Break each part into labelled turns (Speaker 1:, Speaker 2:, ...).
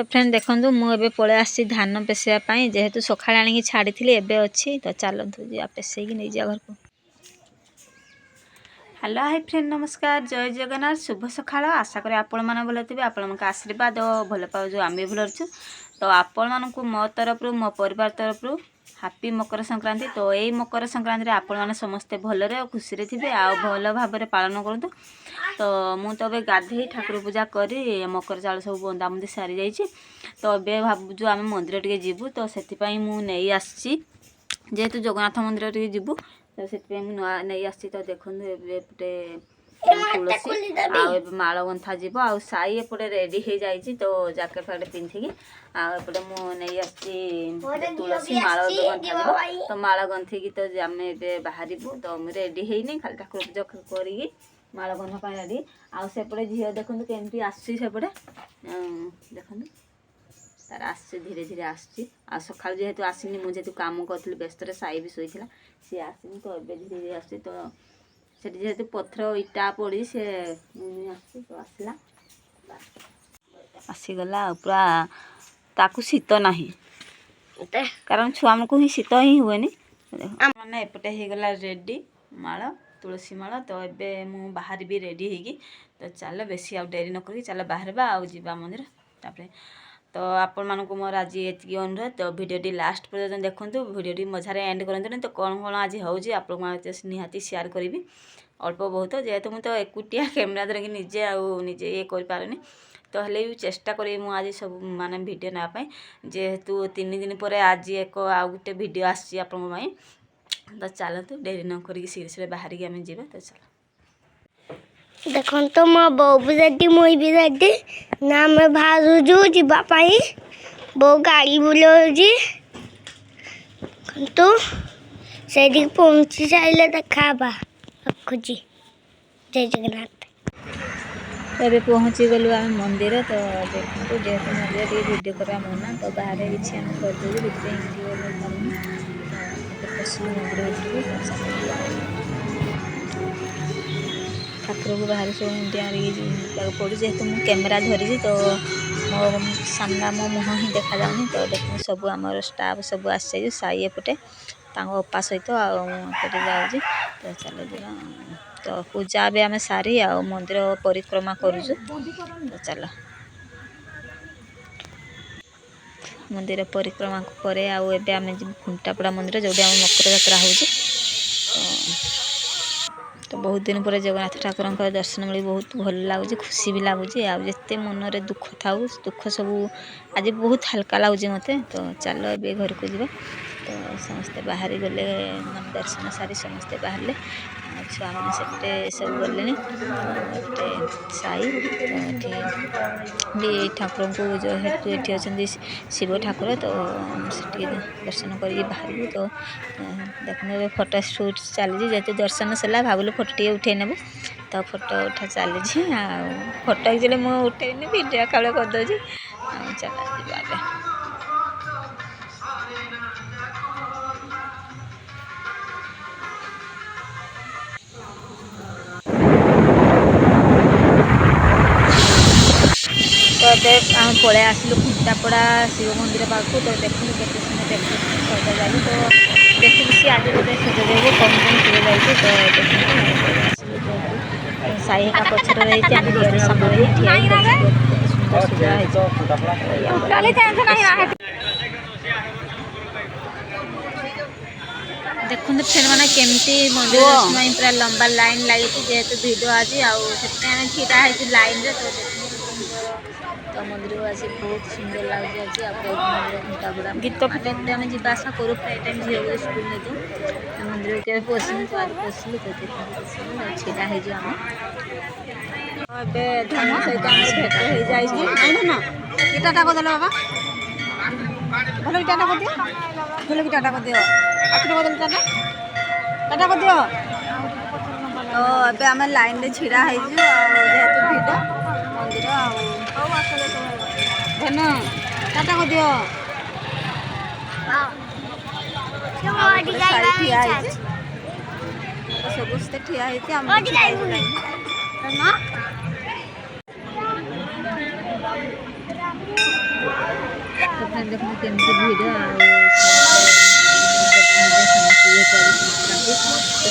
Speaker 1: तो फ्रेंड देखो मुझे पलि आसी धान पेसापी जेहेतु सका आनी छाड़ी एवं अच्छी तो चलतु जा पेसे नहीं जा घर को। हेलो हाय फ्रेंड नमस्कार जय जगन्नाथ शुभ सकाळ आशा करी आपण मैंने भल थे आपण आशीर्वाद भल पाऊ आम भी भल अच्छु तो आपण मानक मो तरफ मो परिवार तरफ हापी मकर संक्रांति। तो यही मकर संक्रांति आपण मैंने समस्ते भलरे और खुशी रे थे आ भल भाव पालन करूँ। तो मु तो ए गाधे ठाकुर पूजा करी मकर चाउल सब बंदाबंदी सारी जाइए तो ए भावुँ आम मंदिर टे जीवु तो से मुझे आसी जेहेतु जगन्नाथ मंदिर टे जीवु तो से नहीं आसी तो देखो एपटे तुलसी आ माल गंथा जीव आ साई एपटे रेडी हो जाइए तो जैकेट फैकेट पिंधिकी आउटे मुझे आसी तुलसी माल गंथा जीव तो माल गंथिकी तो आम बाहर तो रेडी है खाली ठाकुर पूजा करी माल गंधा रेडी आउटे झील देखो केमती आसपटे देखो तार आस धीरे धीरे आसी सका जेहेतु आसनी मुझे कम करी व्यस्त साई भी शोला सी आसनी तो ए धीरे धीरे आस तो जेहेतु पत्थर इटा पड़ी से आसी तो आसला आसीगला पूरा ताकू शीत ना कारण छुआ को ही शीत ही हुए मैंने एपटे होगला रेडी माल तुलसी माल तो ए बाहर भी रेडी होगी तो चल बेसी आ डेरी नक चल बाहर आउ जा मंदिर तापर तो आपण मानक मोर आज ये अनुरोध तो भिडियोटी लास्ट पर्यटन देखूँ भिडियोटी मझारे एंड करते तो कौन कौन आज होजी आपण निहाती शेयर करी अल्प बहुत जेहेतु मुझे तो एकुटिया कैमेरा धरिकी निजे निजे ये करें तो हेल्ले भी चेष्टा करी आज सब माने भिडियो नापी जेहेतु 3 दिन पर आज एक आउ गोटे भिडियो आसी आपण तो चलतु डेरी न करी सीरीज बाहर की आम जा तो चल
Speaker 2: देखो तो मो बो भी रेडी मुई भी रेडी ना मैं बाहर जावाई बो गाड़ी बुलाऊँ तो से पहुँची सारे देखा रखुची जय जगन्नाथ।
Speaker 1: तो पहुँची गलु आम मंदिर तो देखो जेहेतु मंदिर टे भिडियो करा मना तो बाहर किसी आम करदे ठाकुर को बाहर सब इंडिया पड़ू जेहेतु मुझे कैमेरा धरी तो मो सामना मो मुह ही देखा जाऊनी तो देखो सब आम स्टाफ सब आस साई एपटे अपा सहित आते जाऊँगी तो चल जा तो पूजा भी आम सारी आ मंदिर परिक्रमा करुचु तो चल मंदिर परिक्रमा करे आम खुंटापड़ा मंदिर जो मकर जात्रा हो तो बहुत दिन पर जगन्नाथ ठाकुर दर्शन मिली बहुत भल लगुच खुशी भी लगुच आते मन में दुख था दुख सब आज बहुत हल्का लगुच मत तो चल ए घर को जीवा तो समस्ते बाहरी गले मन दर्शन सारी समस्ते बाहर छुआ मैंने सेपटे सब गले साई भी ठाकुर को जो हेतु ये अच्छा शिव ठाकुर तो से दर्शन कर बाहर तो देखने फोटो शूट चली जेहतु दर्शन सला भाविलु फोटो टे उठे नेबु तो फोटो उठा चली फोटो एक्चुअली मुझे उठेनी भिडियो काल करदे चल जा तो आम पलि आसलु खुंटापड़ा शिव मंदिर पाखु तो देखु केते समय डेकोरेशन सजा जाए तो बेसी बेसी आज गोटे सजा जाए कम कम सजा जाए तो देखो साई का पछर रही ढेर समय देखते फ्रेंड मैंने केमती मंदिर दर्शन पूरा लंबा लाइन लगी जेहेतु भिड आज आम छीटा है लाइन रे तो मंदिर आसी बहुत सुंदर लगे आज गीत फिटे आम जा करूँ प्राय टाइम झील को स्कूल नहीं तो मंदिर के पशु तो आज पशु तो छीटा होम धन सहित भेट हो जाए इटाटा को बाबा भल इटाटा कर दियो भल इटाटा कर दियो आखिर बदल टाटा कर दियो तो ए आम लाइन में छिड़ा जेहेतु भिड मंदिर धन टाटा कर दियो समस्ते ठिया तो फ्रेंड देखो केमती भिड़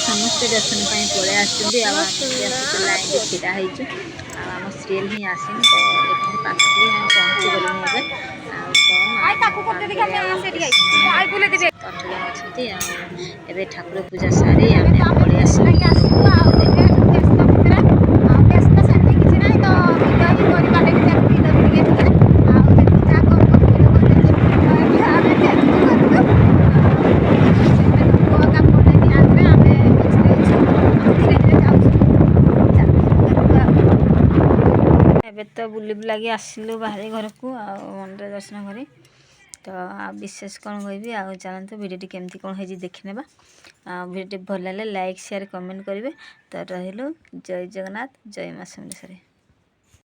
Speaker 1: समस्ते दर्शन पर पलि आसुँच लाइन छिड़ा होती आम सीरियल ही आसनी तो ये पाखी पहुँची गलुँ एवं ठाकुर पूजा सारी आम पलि आस ଏବେ ତ ବୁଲି ବୁଲାକି ଆସିଲୁ ବାହାରି ଘରକୁ ଆଉ ମନ୍ଦିର ଦର୍ଶନ କରି ତ ଆଉ ବିଶେଷ କ'ଣ କହିବି ଆଉ ଚାଲନ୍ତୁ ଭିଡ଼ିଓଟି କେମିତି କ'ଣ ହେଇଛି ଦେଖିନେବା ଆଉ ଭିଡ଼ିଓଟି ଭଲ ଲାଗିଲେ ଲାଇକ୍ ସେୟାର କମେଣ୍ଟ କରିବେ ତ ରହିଲୁ ଜୟ ଜଗନ୍ନାଥ ଜୟ ମା ସମଲେଶ୍ୱରୀ।